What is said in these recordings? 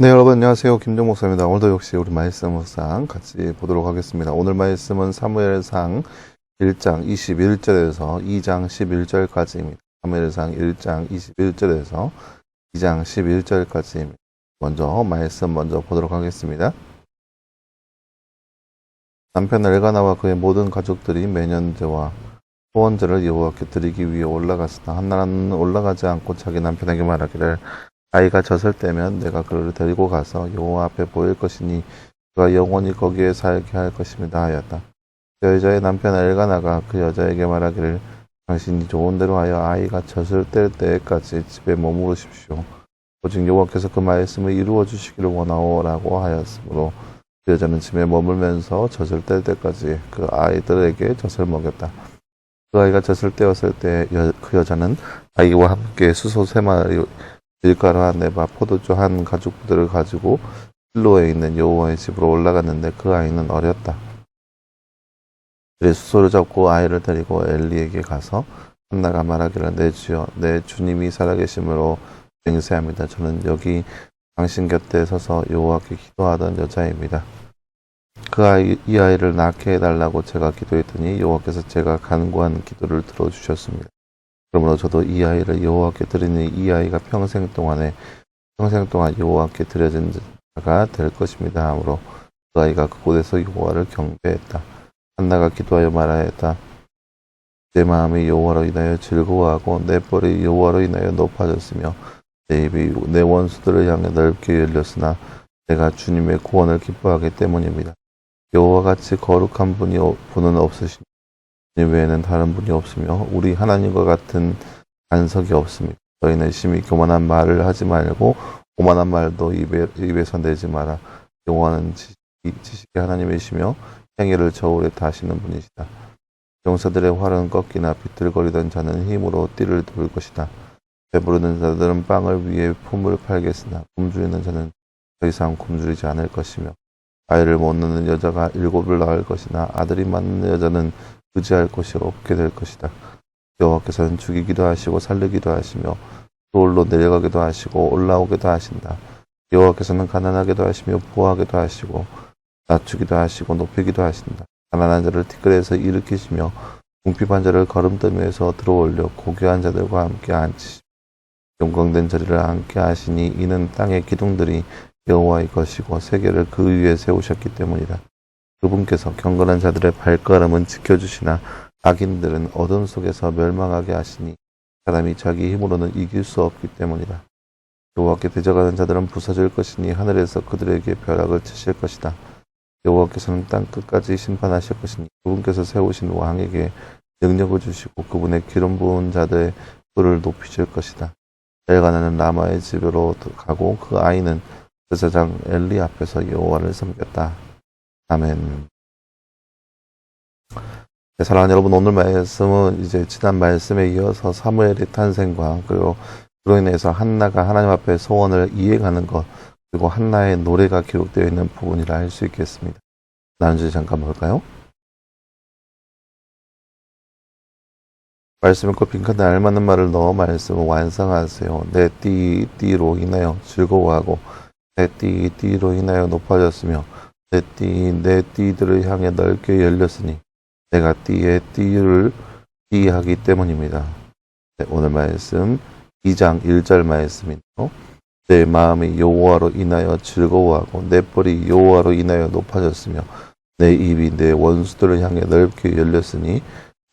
네, 여러분 안녕하세요. 김정 목사입니다. 오늘도 역시 우리 말씀 묵상 같이 보도록 하겠습니다. 오늘 말씀은 사무엘상 1장 21절에서 2장 11절까지입니다. 사무엘상 1장 21절에서 2장 11절까지입니다. 먼저 말씀 보도록 하겠습니다. 남편 엘가나와 그의 모든 가족들이 매년제와 소원제를 여호와께 드리기 위해 올라갔으나 한나라는 올라가지 않고 자기 남편에게 말하기를 아이가 젖을 때면 내가 그를 데리고 가서 여호와 앞에 보일 것이니 그가 영원히 거기에 살게 할 것입니다 하였다. 그 여자의 남편 엘가나가 그 여자에게 말하기를 당신이 좋은 대로 하여 아이가 젖을 뗄 때까지 집에 머무르십시오. 오직 여호와께서 그 말씀을 이루어 주시기를 원하오라고 하였으므로 그 여자는 집에 머물면서 젖을 뗄 때까지 그 아이들에게 젖을 먹였다. 그 아이가 젖을 떼었을 때 그 여자는 아이와 함께 수소 3마리 밀가루 한 네바 포도주 한 가죽부들을 가지고 실로에 있는 여호와의 집으로 올라갔는데 그 아이는 어렸다. 그래 수소를 잡고 아이를 데리고 엘리에게 가서 한나가 말하기를 내 주여 내 주님이 살아계심으로 맹세합니다. 저는 여기 당신 곁에 서서 여호와께 기도하던 여자입니다. 이 아이를 낳게 해달라고 제가 기도했더니 여호와께서 제가 간구한 기도를 들어주셨습니다. 그러므로 저도 이 아이를 여호와께 드리니 이 아이가 평생 동안 여호와께 드려진 자가 될 것입니다 하므로 그 아이가 그곳에서 여호와를 경배했다. 한나가 기도하여 말하였다. 내 마음이 여호와로 인하여 즐거워하고 내 뻘이 여호와로 인하여 높아졌으며 내 입이 내 원수들을 향해 넓게 열렸으나 내가 주님의 구원을 기뻐하기 때문입니다. 여호와 같이 거룩한 분은 없으시니 주님 외에는 다른 분이 없으며 우리 하나님과 같은 반석이 없습니다. 너희는 심히 교만한 말을 하지 말고 오만한 말도 입에서 내지 마라. 여호와는 지식의 하나님이시며 행위를 저울에 다시는 분이시다. 용사들의 활은 꺾이나 비틀거리던 자는 힘으로 띠를 돌 것이다. 배부르는 자들은 빵을 위해 품을 팔겠으나 굶주리는 자는 더 이상 굶주리지 않을 것이며 아이를 못 낳는 여자가 7을 낳을 것이나 아들이 많은 여자는 의지할 곳이 없게 될 것이다. 여호와께서는 죽이기도 하시고 살리기도 하시며 돌로 내려가기도 하시고 올라오기도 하신다. 여호와께서는 가난하게도 하시며 부하게도 하시고 낮추기도 하시고 높이기도 하신다. 가난한 자를 티끌에서 일으키시며 궁핍한 자를 거름더미에서 들어올려 고귀한 자들과 함께 앉히시며 영광된 자리를 앉게 하시니 이는 땅의 기둥들이 여호와의 것이고 세계를 그 위에 세우셨기 때문이다. 그분께서 경건한 자들의 발걸음은 지켜주시나 악인들은 어둠 속에서 멸망하게 하시니 사람이 자기 힘으로는 이길 수 없기 때문이다. 여호와께 대적하는 자들은 부서질 것이니 하늘에서 그들에게 벼락을 치실 것이다. 여호와께서는 땅 끝까지 심판하실 것이니 그분께서 세우신 왕에게 능력을 주시고 그분의 기름 부은 자들의 뿔을 높이실 것이다. 엘가나는 라마의 집으로 가고 그 아이는 제사장 엘리 앞에서 여호와를 섬겼다. 아멘. 네, 사랑하는 여러분, 오늘 말씀은 이제 지난 말씀에 이어서 사무엘의 탄생과 그리고 그로 인해서 한나가 하나님 앞에 소원을 이행하는 것 그리고 한나의 노래가 기록되어 있는 부분이라 할 수 있겠습니다. 다음 주에 잠깐 볼까요? 말씀 읽고 빈칸에 알맞는 말을 넣어 말씀을 완성하세요. 내 띠로 인하여 즐거워하고 내 띠로 인하여 높아졌으며 내 띠들을 향해 넓게 열렸으니 내가 띠의 띠를 띠하기 때문입니다. 네, 오늘 말씀 2장 1절 말씀이네요. 내 마음이 여호와로 인하여 즐거워하고 내 뻘이 여호와로 인하여 높아졌으며 내 입이 내 원수들을 향해 넓게 열렸으니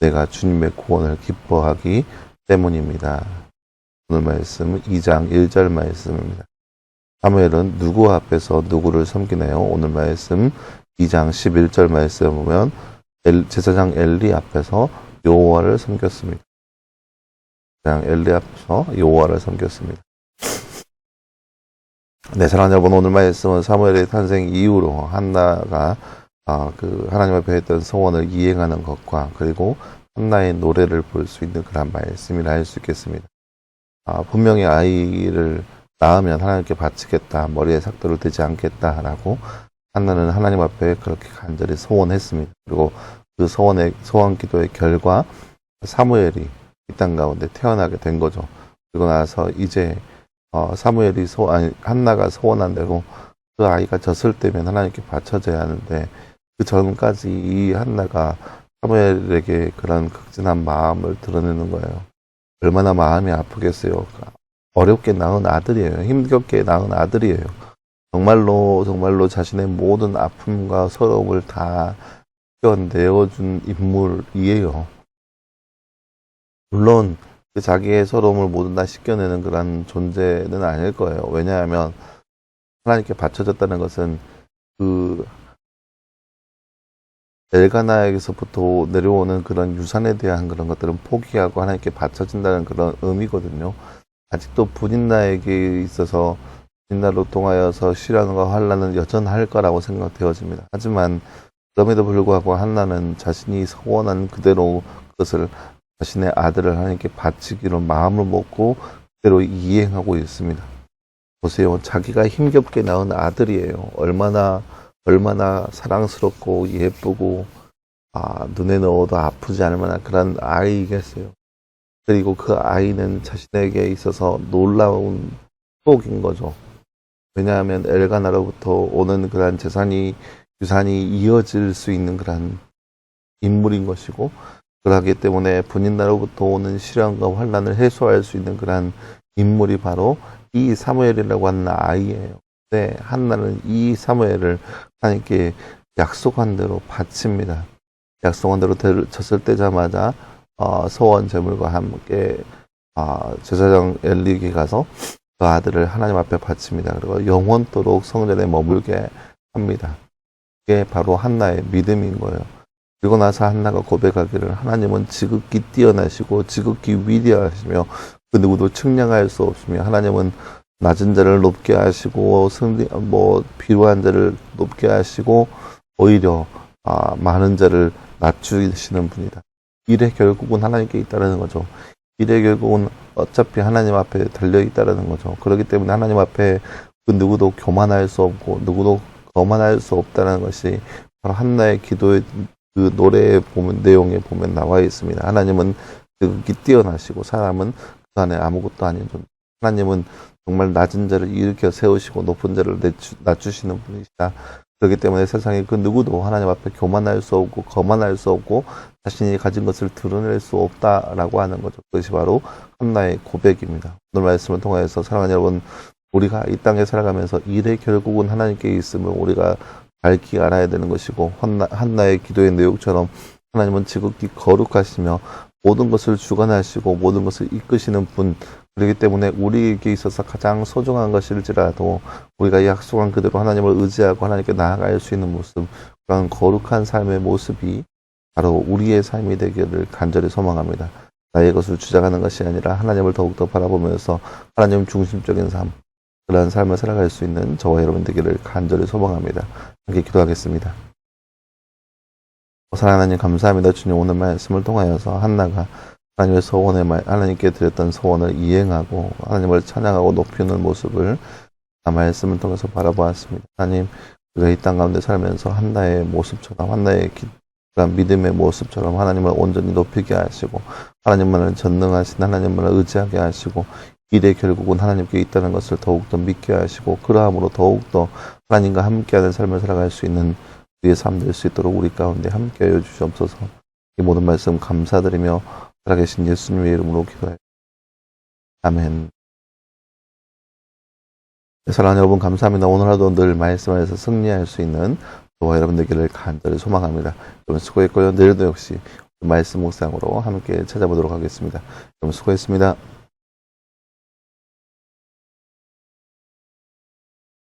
내가 주님의 구원을 기뻐하기 때문입니다. 오늘 말씀은 2장 1절 말씀입니다. 사무엘은 누구 앞에서 누구를 섬기나요? 오늘 말씀 2장 11절 말씀에 보면 제사장 엘리 앞에서 여호와를 섬겼습니다. 제사장 엘리 앞에서 여호와를 섬겼습니다. 네, 사랑하는 여러분, 오늘 말씀은 사무엘의 탄생 이후로 한나가 하나님 앞에 했던 소원을 이행하는 것과 그리고 한나의 노래를 볼 수 있는 그런 말씀이라 할 수 있겠습니다. 분명히 아이를 낳으면 하나님께 바치겠다, 머리에 삭도를 대지 않겠다라고 한나는 하나님 앞에 그렇게 간절히 소원했습니다. 그리고 그 소원 기도의 결과 사무엘이 이 땅 가운데 태어나게 된 거죠. 그리고 나서 이제 한나가 소원한 대로 그 아이가 졌을 때면 하나님께 바쳐져야 하는데 그 전까지 이 한나가 사무엘에게 그런 극진한 마음을 드러내는 거예요. 얼마나 마음이 아프겠어요. 어렵게 낳은 아들이에요. 힘겹게 낳은 아들이에요. 정말로 자신의 모든 아픔과 서러움을 다 내어준 인물이에요. 물론 자기의 서러움을 모두 다 씻겨내는 그런 존재는 아닐 거예요. 왜냐하면 하나님께 바쳐졌다는 것은 그 엘가나에게서부터 내려오는 그런 유산에 대한 그런 것들은 포기하고 하나님께 바쳐진다는 그런 의미거든요. 아직도 분인나에게 있어서 분인나로 통하여서 시련과 환난은 여전할 거라고 생각되어집니다. 하지만 그럼에도 불구하고 한나는 자신이 소원한 그대로 그것을 자신의 아들을 하나님께 바치기로 마음을 먹고 그대로 이행하고 있습니다. 보세요. 자기가 힘겹게 낳은 아들이에요. 얼마나 사랑스럽고 예쁘고 눈에 넣어도 아프지 않을 만한 그런 아이겠어요. 그리고 그 아이는 자신에게 있어서 놀라운 축복인 거죠. 왜냐하면 엘가나로부터 오는 그런 유산이 이어질 수 있는 그런 인물인 것이고, 그러기 때문에 분인나로부터 오는 시련과 환난을 해소할 수 있는 그런 인물이 바로 이 사무엘이라고 하는 아이예요. 네, 한나는 이 사무엘을 하나님께 약속한 대로 바칩니다. 약속한 대로 졌을 때자마자 소원 제물과 함께 제사장 엘리에게 가서 그 아들을 하나님 앞에 바칩니다. 그리고 영원토록 성전에 머물게 합니다. 이게 바로 한나의 믿음인 거예요. 그리고 나서 한나가 고백하기를 하나님은 지극히 뛰어나시고 지극히 위대하시며 그 누구도 측량할 수 없으며 하나님은 낮은 자를 높게 하시고 비루한 자를 높게 하시고 오히려 많은 자를 낮추시는 분이다. 일에 결국은 하나님께 있다는 거죠. 일에 결국은 어차피 하나님 앞에 달려 있다는 거죠. 그렇기 때문에 하나님 앞에 그 누구도 교만할 수 없고 누구도 거만할 수 없다는 것이 바로 한나의 기도의 그 노래에 보면 내용에 보면 나와 있습니다. 하나님은 극히 뛰어나시고 사람은 그 안에 아무것도 아닌 존재. 하나님은 정말 낮은 자를 일으켜 세우시고 높은 자를 낮추시는 분이시다. 그렇기 때문에 세상에 그 누구도 하나님 앞에 교만할 수 없고 거만할 수 없고 자신이 가진 것을 드러낼 수 없다라고 하는 거죠. 그것이 바로 한나의 고백입니다. 오늘 말씀을 통하여서 사랑하는 여러분, 우리가 이 땅에 살아가면서 일의 결국은 하나님께 있음을 우리가 밝히 알아야 되는 것이고, 한나의 기도의 내용처럼 하나님은 지극히 거룩하시며 모든 것을 주관하시고 모든 것을 이끄시는 분, 그렇기 때문에 우리에게 있어서 가장 소중한 것일지라도 우리가 약속한 그대로 하나님을 의지하고 하나님께 나아갈 수 있는 모습, 그런 거룩한 삶의 모습이 바로 우리의 삶이 되기를 간절히 소망합니다. 나의 것을 주장하는 것이 아니라 하나님을 더욱더 바라보면서 하나님 중심적인 삶, 그러한 삶을 살아갈 수 있는 저와 여러분 되기를 간절히 소망합니다. 함께 기도하겠습니다. 사랑하는 하나님 감사합니다. 주님, 오늘 말씀을 통하여서 한나가 하나님의 하나님께 드렸던 소원을 이행하고 하나님을 찬양하고 높이는 모습을 말씀을 통해서 바라보았습니다. 하나님, 우리가 이 땅 가운데 살면서 한나의 모습처럼, 한나의 그런 믿음의 모습처럼 하나님을 온전히 높이게 하시고 하나님만을 전능하신 하나님만을 의지하게 하시고 일의 결국은 하나님께 있다는 것을 더욱더 믿게 하시고 그러함으로 더욱더 하나님과 함께하는 삶을 살아갈 수 있는 우리의 삶 될 수 있도록 우리 가운데 함께하여 주시옵소서. 이 모든 말씀 감사드리며 살아계신 예수님의 이름으로 기도해요. 아멘. 사랑하는 여러분 감사합니다. 오늘 하루도 늘 말씀 안에서 승리할 수 있는 저와 여러분 되기를 간절히 소망합니다. 여러분 수고했고요. 내일도 역시 말씀 묵상으로 함께 찾아보도록 하겠습니다. 여러분 수고했습니다.